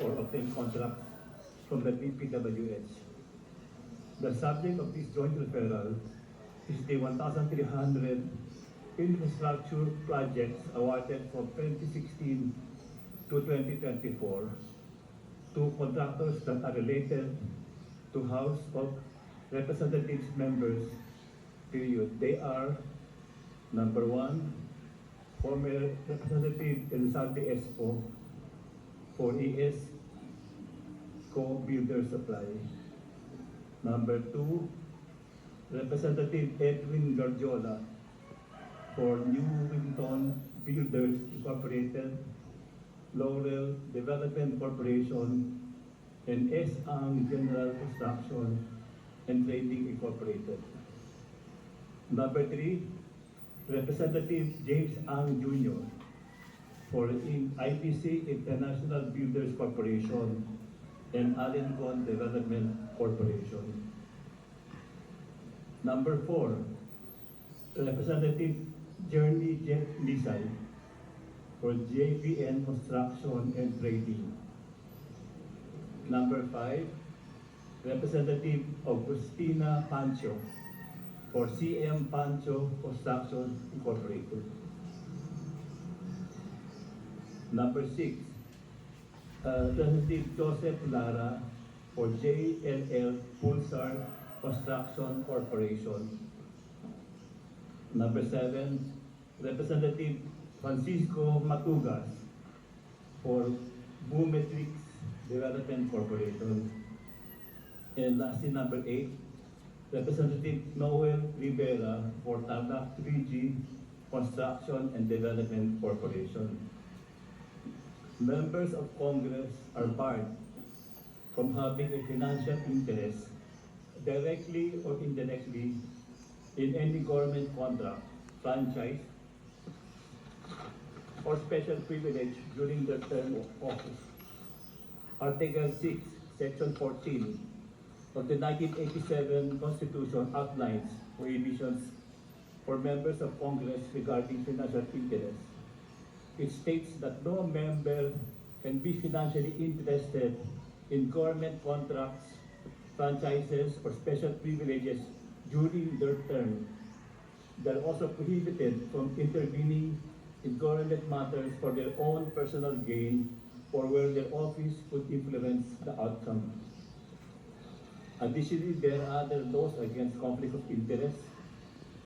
or obtain contracts from the DPWH. The subject of this joint referral is the 1,300 infrastructure projects awarded from 2016 to 2024 to contractors that are related to House of Representatives members, period. They are, number one, former Representative Elizalde Espo for ES Co-Builder Supply. Number two, Representative Edwin Gardiola for New Winton Builders Incorporated, Laurel Development Corporation, and S. Ang General Construction and Trading Incorporated. Number three, Representative James Ang Jr. for IPC International Builders Corporation and Allengon Development Corporation. Number four, Representative Journey Jet Lisay for JPN Construction and Trading. Number five, Representative Augustina Pancho for CM Pancho Construction Incorporated. Number six, Representative Joseph Lara for JLL Pulsar Construction Corporation. Number seven, Representative Francisco Matugas for Bumetrix Development Corporation. And lastly, number eight, Representative Noel Rivera for Tarlac 3G Construction and Development Corporation. Members of Congress are barred from having a financial interest directly or indirectly in any government contract, franchise, or special privilege during their term of office. Article 6, Section 14 of the 1987 Constitution outlines prohibitions for members of Congress regarding financial interests. It states that no member can be financially interested in government contracts, franchises, or special privileges during their term. They are also prohibited from intervening in government matters for their own personal gain or where their office could influence the outcome. Additionally, there are other laws against conflict of interest